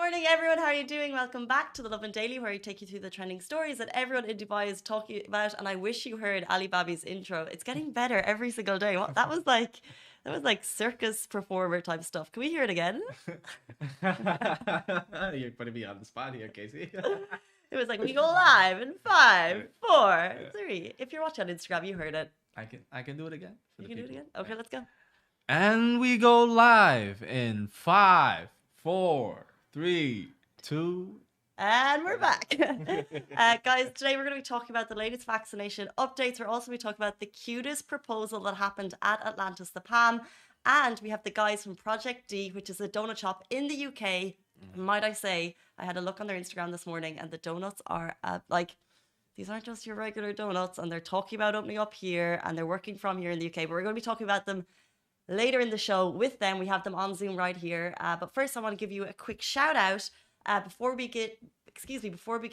morning, everyone. How are you doing? Welcome back to the Lovin Daily, where we take you through the trending stories that everyone in Dubai is talking about. And I wish you heard Ali Babi's intro. It's getting better every single day. What that was like. That was like circus performer type stuff. Can we hear it again? You're putting me on the spot here, Casey. It was like, we go live in 5, 4, 3. If you're watching on Instagram, you heard it. I can do it again. You can do it again? Okay, let's go. And we go live in 5, 4, 3, 2. And we're back. Guys, today we're going to be talking about the latest vaccination updates. We're also going to be talking about the cutest proposal that happened at Atlantis the Palm. And we have the guys from Project D, which is a donut shop in the UK. Might I say, I had a look on their Instagram this morning and the donuts are these aren't just your regular donuts, and they're talking about opening up here and they're working from here in the UK. But we're going to be talking about them later in the show with them. We have them on Zoom right here. But first, I want to give you a quick shout out before we get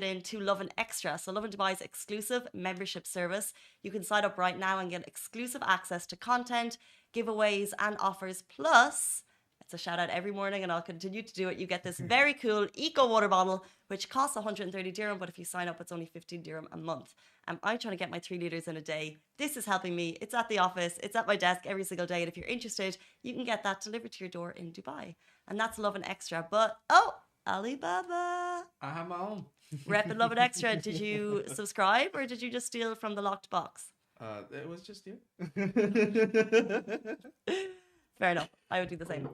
into Lovin Extra. So Lovin Dubai's exclusive membership service. You can sign up right now and get exclusive access to content, giveaways, and offers. Plus, it's a shout out every morning, and I'll continue to do it. You get this very cool eco water bottle, which costs 130 dirham, but if you sign up, it's only 15 dirham a month. I'm trying to get my 3 liters in a day. This is helping me. It's at the office. It's at my desk every single day. And if you're interested, you can get that delivered to your door in Dubai. And that's Lovin Extra. But, Alibaba. I have my own. Rep Lovin Extra. Did you subscribe or did you just steal from the locked box? It was just you. Fair enough. I would do the same.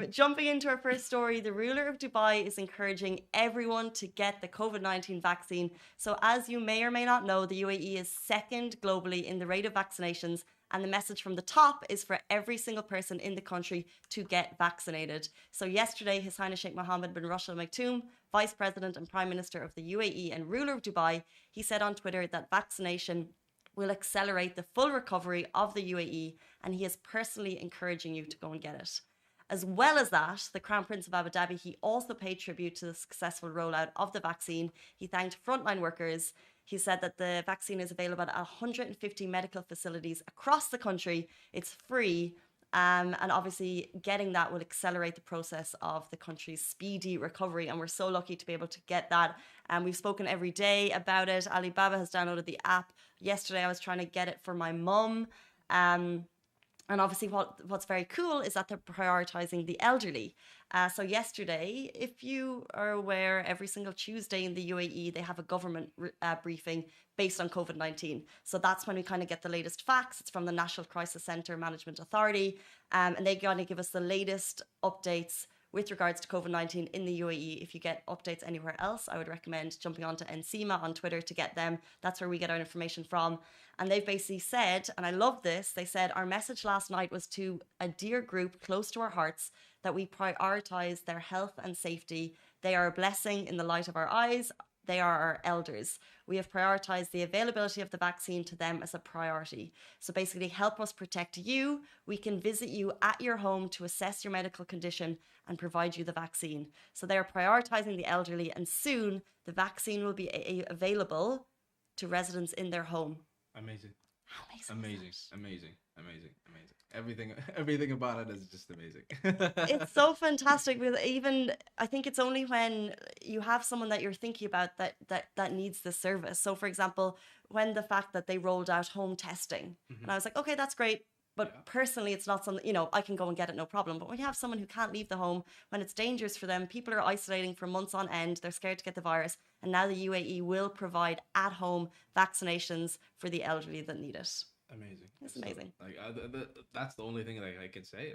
Jumping into our first story, the ruler of Dubai is encouraging everyone to get the COVID-19 vaccine. So as you may or may not know, the UAE is second globally in the rate of vaccinations. And the message from the top is for every single person in the country to get vaccinated. So yesterday, His Highness Sheikh Mohammed bin Rashid Al Maktoum, Vice President and Prime Minister of the UAE and ruler of Dubai, he said on Twitter that vaccination will accelerate the full recovery of the UAE, and he is personally encouraging you to go and get it. As well as that, the Crown Prince of Abu Dhabi, he also paid tribute to the successful rollout of the vaccine. He thanked frontline workers. He said that the vaccine is available at 150 medical facilities across the country. It's free. And obviously getting that will accelerate the process of the country's speedy recovery. And we're so lucky to be able to get that. And we've spoken every day about it. Alibaba has downloaded the app. Yesterday, I was trying to get it for my mum. And obviously what's very cool is that they're prioritizing the elderly. So yesterday, if you are aware, every single Tuesday in the UAE, they have a government briefing based on COVID-19. So that's when we kind of get the latest facts. It's from the National Crisis Center Management Authority. And they're going to give us the latest updates with regards to COVID-19 in the UAE. If you get updates anywhere else, I would recommend jumping onto NCMA on Twitter to get them. That's where we get our information from. And they've basically said, and I love this, they said, our message last night was to a dear group close to our hearts that we prioritize their health and safety. They are a blessing in the light of our eyes. They are our elders. We have prioritized the availability of the vaccine to them as a priority. So basically, help us protect you. We can visit you at your home to assess your medical condition and provide you the vaccine. So they are prioritizing the elderly, and soon the vaccine will be available to residents in their home. Amazing. How amazing. Amazing. Everything about it is just amazing. It's so fantastic, because even I think it's only when you have someone that you're thinking about that needs the service. So for example, when the fact that they rolled out home testing, and I was like, okay, that's great. But personally, it's not something, I can go and get it, no problem. But when you have someone who can't leave the home, when it's dangerous for them, people are isolating for months on end, they're scared to get the virus. And now the UAE will provide at-home vaccinations for the elderly that need it. Amazing. It's amazing. So, that's the only thing that I can say.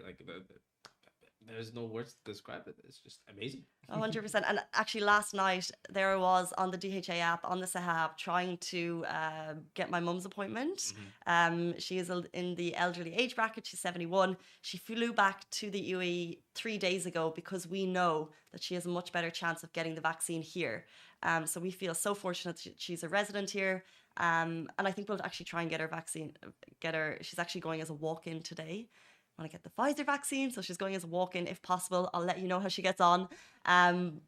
There's no words to describe it. It's just amazing. 100%. And actually last night there I was on the DHA app, on the Saha app, trying to get my mum's appointment. She is in the elderly age bracket. She's 71. She flew back to the UAE 3 days ago because we know that she has a much better chance of getting the vaccine here. So we feel so fortunate that she's a resident here. And I think we'll actually try and get her vaccine, she's actually going as a walk-in today. I want to get the Pfizer vaccine, so she's going as a walk-in if possible. I'll let you know how she gets on.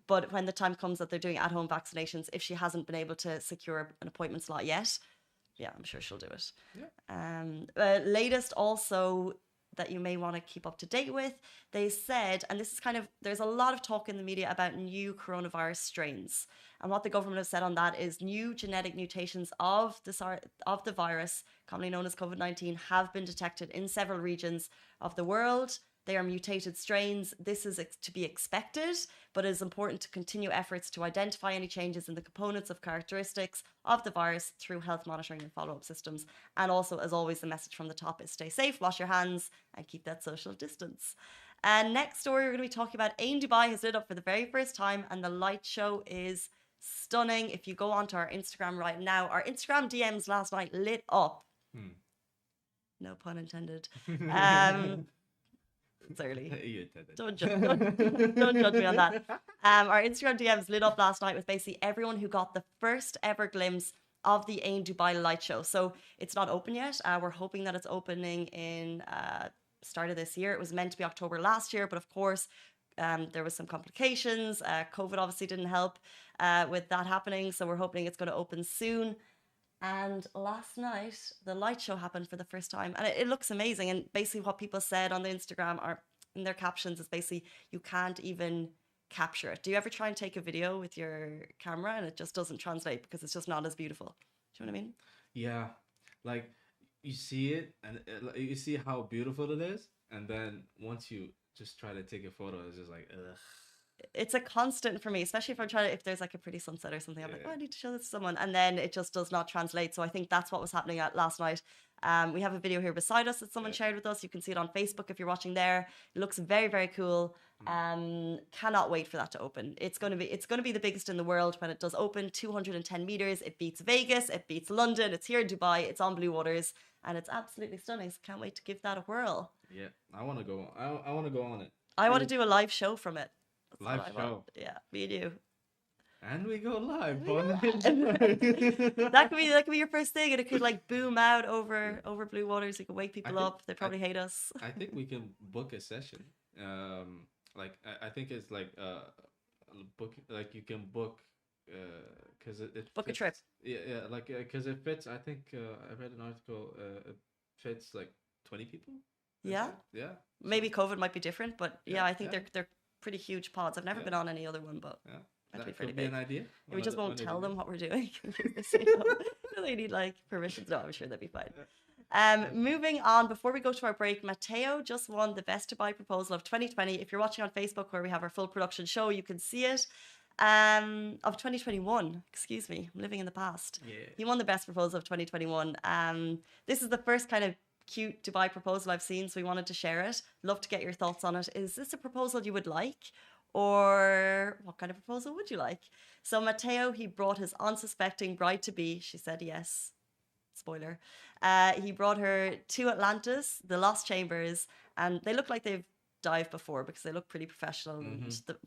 But when the time comes that they're doing at-home vaccinations, if she hasn't been able to secure an appointment slot yet, yeah, I'm sure she'll do it. Yeah. Latest also, that you may want to keep up to date with. They said, and this is kind of, there's a lot of talk in the media about new coronavirus strains. And what the government has said on that is new genetic mutations of the virus, commonly known as COVID-19, have been detected in several regions of the world. They are mutated strains. This is to be expected, but it is important to continue efforts to identify any changes in the components of characteristics of the virus through health monitoring and follow-up systems. And also, as always, the message from the top is stay safe, wash your hands, and keep that social distance. And next story, we're going to be talking about Ain Dubai has lit up for the very first time, and the light show is stunning. If you go onto our Instagram right now, our Instagram DMs last night lit up. No pun intended. It's early. Don't judge me on that. Our Instagram DMs lit up last night with basically everyone who got the first ever glimpse of the Ain Dubai light show. So it's not open yet. We're hoping that it's opening in start of this year. It was meant to be October last year, but of course there was some complications. COVID obviously didn't help with that happening. So we're hoping it's going to open soon. And last night, the light show happened for the first time. And it looks amazing. And basically what people said on the Instagram or in their captions is basically you can't even capture it. Do you ever try and take a video with your camera and it just doesn't translate because it's just not as beautiful? Do you know what I mean? Yeah. Like you see it and you see how beautiful it is. And then once you just try to take a photo, it's just like, ugh. It's a constant for me, especially if there's like a pretty sunset or something. I'm like, oh, I need to show this to someone. And then it just does not translate. So I think that's what was happening last night. We have a video here beside us that someone shared with us. You can see it on Facebook if you're watching there. It looks very, very cool. Cannot wait for that to open. It's going to be the biggest in the world when it does open. 210 meters. It beats Vegas. It beats London. It's here in Dubai. It's on blue waters. And it's absolutely stunning. So can't wait to give that a whirl. Yeah, I want to go. I want to go on it. I want to do a live show from it. That's live show. Yeah, me and you. And we go live. That could be your first thing, and it could like boom out over blue waters. You can wake people up. They probably hate us. I think we can book a session. I think it's like book, like you can book because it book fits, a trip. Yeah, like because it fits. I think I read an article. It fits like 20 people. Yeah. Yeah. Maybe COVID might be different, but yeah, I think they're pretty huge pods. I've never been on any other one, but that be pretty could be big. an idea. We just won't tell them what we're doing. They need like permissions. No, I'm sure they'll be fine. Moving on, before we go to our break, Matteo just won the Best to Buy proposal of 2020. If you're watching on Facebook where we have our full production show, you can see it. Of 2021, excuse me, I'm living in the past. Yeah. He won the best proposal of 2021. This is the first kind of cute Dubai proposal I've seen, so we wanted to share it. Love to get your thoughts on it. Is this a proposal you would like? Or what kind of proposal would you like? So Matteo, he brought his unsuspecting bride-to-be. She said yes. Spoiler. He brought her to Atlantis, the Lost Chambers, and they look like they've dived before because they look pretty professional.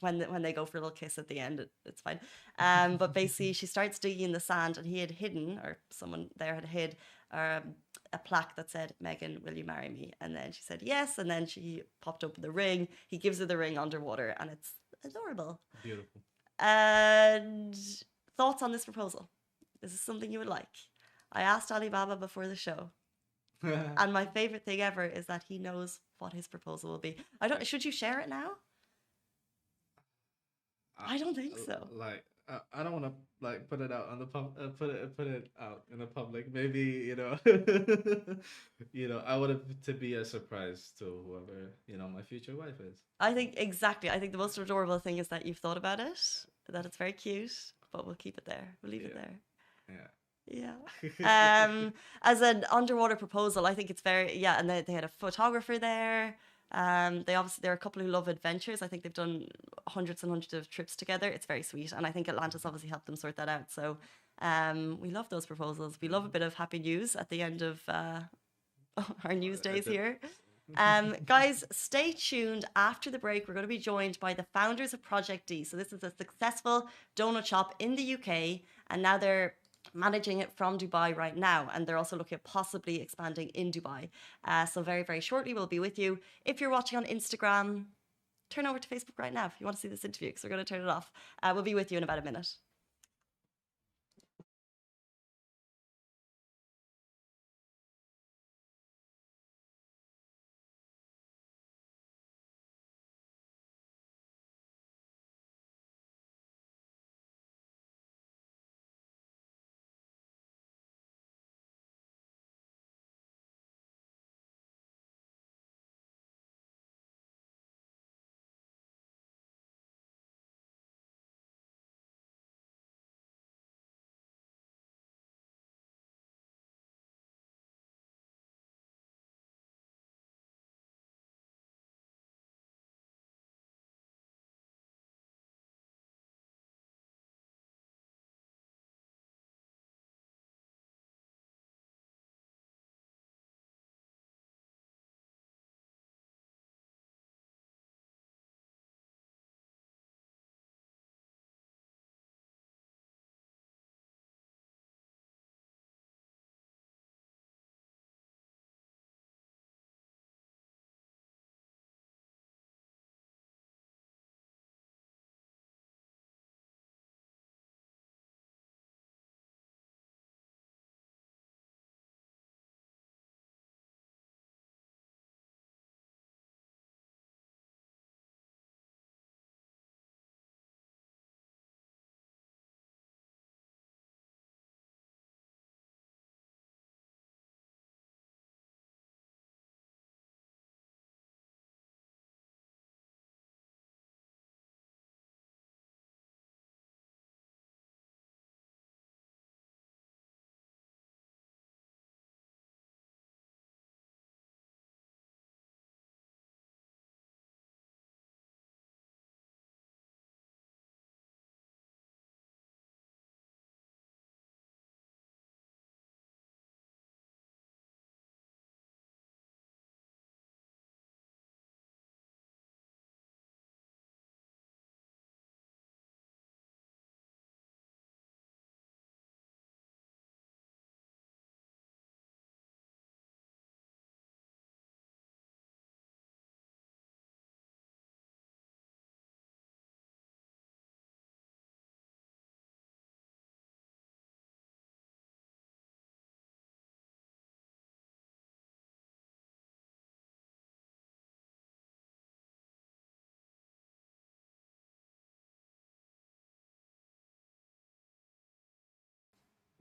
When they go for a little kiss at the end, it's fine. But basically, she starts digging in the sand, and he had hidden, or someone there had hid, a plaque that said, "Megan, will you marry me?" And then she said yes, and then she popped open the ring. He gives her the ring underwater, and it's adorable. Beautiful. And thoughts on this proposal? Is this something you would like? I asked Alibaba before the show. And my favorite thing ever is that he knows what his proposal will be. Should you share it now? I don't think so. Like I don't want to like put it out on the put it out in the public. Maybe I want it to be a surprise to whoever my future wife is. I think the most adorable thing is that you've thought about it. That it's very cute, but we'll keep it there. We'll leave it there. Yeah. As an underwater proposal, I think it's very and they had a photographer there. They're a couple who love adventures. I think they've done hundreds and hundreds of trips together. It's very sweet, and I think Atlantis obviously helped them sort that out. So we love those proposals. We love a bit of happy news at the end of our news days here. Guys, stay tuned. After the break, we're going to be joined by the founders of Project D. So this is a successful donut shop in the UK, and now they're managing it from Dubai right now, and they're also looking at possibly expanding in Dubai. So very, very shortly we'll be with you. If you're watching on Instagram, turn over to Facebook right now if you want to see this interview, because we're going to turn it off. We'll be with you in about a minute.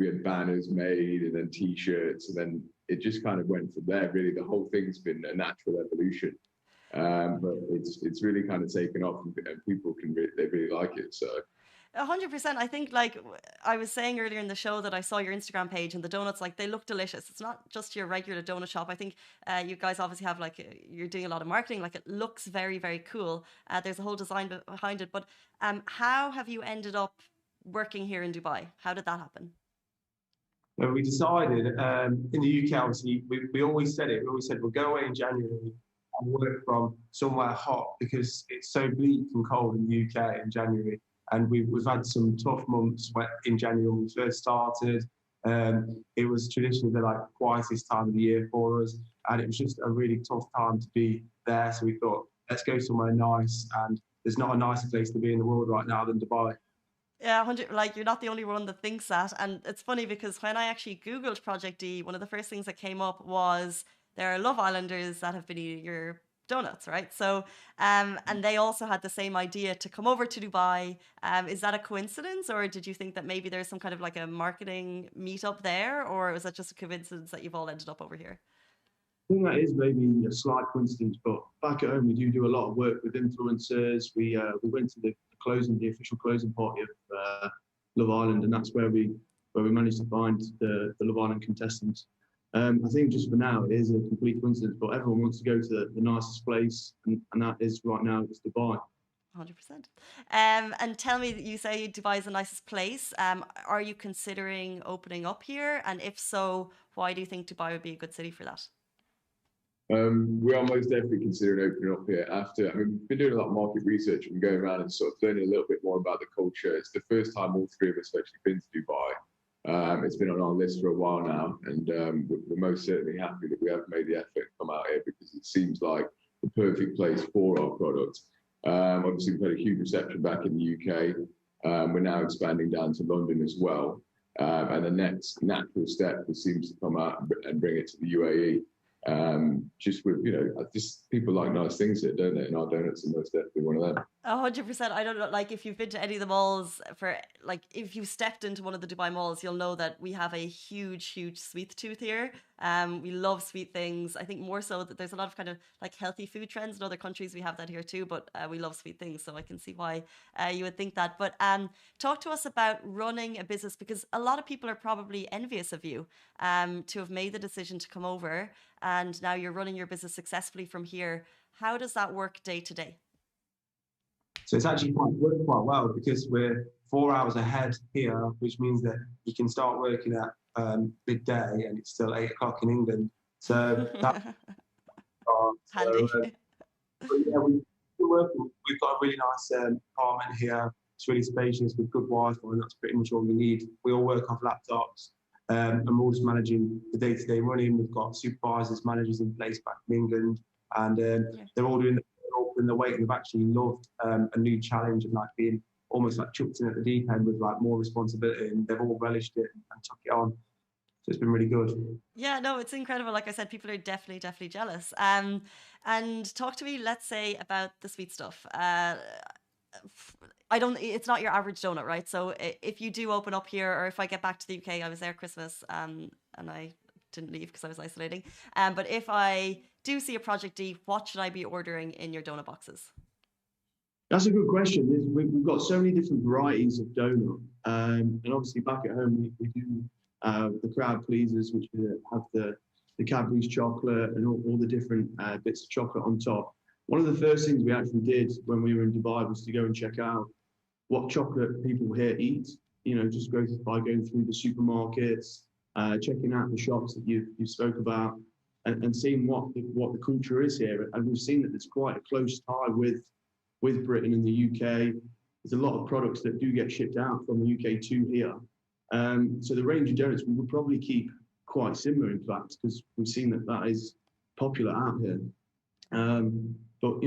we had banners made and then T-shirts, and then it just kind of went from there. Really, the whole thing's been a natural evolution, but it's really kind of taken off, and people they really like it. So 100%. I think, like I was saying earlier in the show, that I saw your Instagram page and the donuts, like they look delicious. It's not just your regular donut shop. I think you guys obviously have like you're doing a lot of marketing. Like it looks very, very cool. There's a whole design behind it. But how have you ended up working here in Dubai? How did that happen? When we decided in the UK, obviously, we always said it. We always said we'll go away in January and work from somewhere hot because it's so bleak and cold in the UK in January. And we've had some tough months in January when we first started. It was traditionally the quietest time of the year for us, and it was just a really tough time to be there. So we thought, let's go somewhere nice, and there's not a nicer place to be in the world right now than Dubai. Yeah, 100. Like you're not the only one that thinks that, and it's funny because when I actually Googled Project D, one of the first things that came up was there are Love Islanders that have been eating your donuts, right? So, and they also had the same idea to come over to Dubai. Is that a coincidence, or did you think that maybe there's some kind of like a marketing meetup there, or was that just a coincidence that you've all ended up over here? I think that is maybe a slight coincidence, but back at home we do a lot of work with influencers. We went to the official closing party of Love Island, and that's where we managed to find the Love Island contestants. I think just for now it is a complete coincidence, but everyone wants to go to the nicest place, and that is right now it's Dubai. 100%. And tell me, you say Dubai is the nicest place. Are you considering opening up here? And if so, why do you think Dubai would be a good city for that? We are most definitely considering opening up here we've been doing a lot of market research and going around and sort of learning a little bit more about the culture. It's the first time all three of us have actually been to Dubai. It's been on our list for a while now, and we're most certainly happy that we have made the effort to come out here because it seems like the perfect place for our product. Obviously, we've had a huge reception back in the UK. We're now expanding down to London as well. And the next natural step seems to come out and bring it to the UAE. Just with, just people like nice things here, don't they? And our donuts are most definitely one of them. 100%. I don't know, like if you've been to any of the malls, if you stepped into one of the Dubai malls, you'll know that we have a huge sweet tooth here. We love sweet things. I think more so that there's a lot of kind of like healthy food trends in other countries. We have that here too, but we love sweet things. So I can see why you would think that. But talk to us about running a business, because a lot of people are probably envious of you to have made the decision to come over, and now you're running your business successfully from here. How does that work day to day? So it's actually worked quite well because we're 4 hours ahead here, which means that you can start working at midday and it's still 8 o'clock in England. So that's handy. But yeah, we've been working. We've got a really nice apartment here. It's really spacious with good Wi-Fi, and that's pretty much all we need. We all work off laptops, and we're all just managing the day-to-day running. We've got supervisors, managers in place back in England, and they're all doing the weight, and they've actually loved a new challenge and like being almost like chucked in at the deep end with like more responsibility, and they've all relished it and took it on. So it's been really good. Yeah, no, it's incredible. Like I said, people are definitely jealous. And talk to me, let's say, about the sweet stuff. It's not your average donut, right? So if you do open up here, or if I get back to the UK, I was there Christmas, and I didn't leave because I was isolating. But if I do see a Project D, what should I be ordering in your donut boxes? That's a good question. We've got so many different varieties of donut, and obviously back at home we do the crowd pleasers, which have the Cadbury's chocolate and all the different bits of chocolate on top. One of the first things we actually did when we were in Dubai was to go and check out what chocolate people here eat. Just by going through the supermarkets, checking out the shops that you spoke about, and seeing what the culture is here. And we've seen that there's quite a close tie with Britain and the UK. There's a lot of products that do get shipped out from the UK to here. So the range of donuts we would probably keep quite similar, in fact, because we've seen that is popular out here. But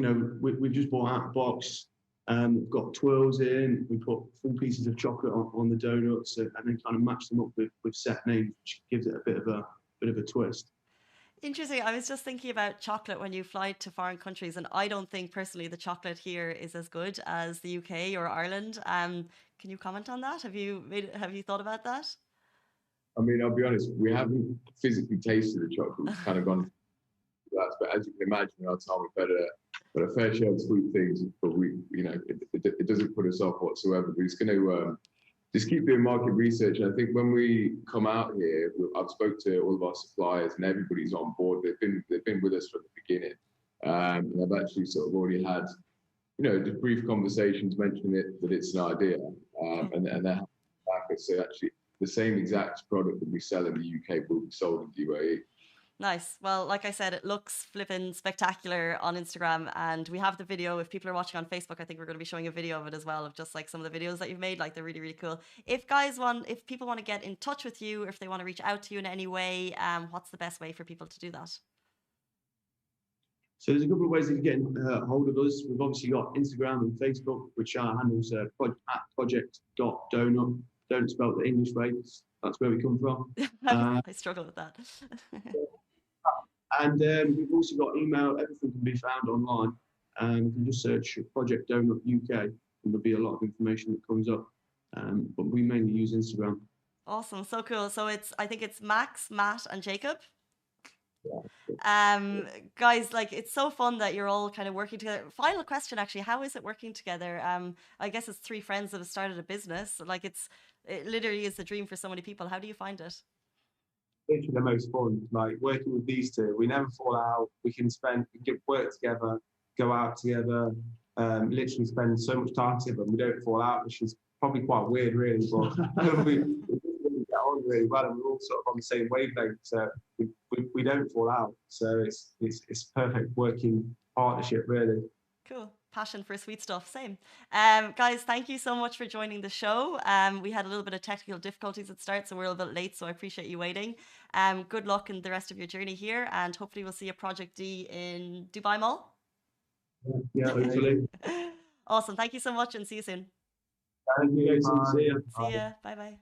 we've just bought out a box. We've got twirls in. We put full pieces of chocolate on the donuts, and then kind of match them up with set names, which gives it a bit of a twist. Interesting. I was just thinking about chocolate when you fly to foreign countries, and I don't think personally the chocolate here is as good as the UK or Ireland. Can you comment on that? Have you thought about that? I mean, I'll be honest, we haven't physically tasted the chocolate. We've kind of gone through that, but as you can imagine, in our time we've had a fair share of sweet things, but it doesn't put us off whatsoever. We're just going to just keep doing market research. And I think when we come out here, I've spoke to all of our suppliers and everybody's on board. They've been with us from the beginning. And I've actually sort of already had, just brief conversations mentioning that it's an idea. And they're happy to back us. So actually, the same exact product that we sell in the UK will be sold in the UAE. Nice. Well, like I said, it looks flipping spectacular on Instagram, and we have the video. If people are watching on Facebook, I think we're going to be showing a video of it as well, of just like some of the videos that you've made. Like, they're really, really cool. If people want to get in touch with you, or if they want to reach out to you in any way, what's the best way for people to do that? So there's a couple of ways of getting hold of us. We've obviously got Instagram and Facebook, which our handles at project.donut. Don't spell the English way. That's where we come from. I struggle with that. And we've also got email. Everything can be found online. You can just search Project Donut UK, and there'll be a lot of information that comes up. But we mainly use Instagram. Awesome, so cool. So I think it's Max, Matt, and Jacob. Guys, like, it's so fun that you're all kind of working together. Final question, actually, how is it working together? I guess it's three friends that have started a business. Like, it literally is a dream for so many people. How do you find it? Literally the most fun, like working with these two. We never fall out. We can work together, go out together, literally spend so much time together. We don't fall out, which is probably quite weird, really. But we get on really well, and we're all sort of on the same wavelength. So we don't fall out. So it's perfect working partnership, really. Cool. Passion for sweet stuff. Same. Guys, thank you so much for joining the show. We had a little bit of technical difficulties at the start, so we're a little bit late, so I appreciate you waiting. Good luck in the rest of your journey here, and hopefully we'll see a Project D in Dubai Mall. Yeah, hopefully. Awesome. Thank you so much, and see you soon. Thank you. See ya. See ya. Bye-bye.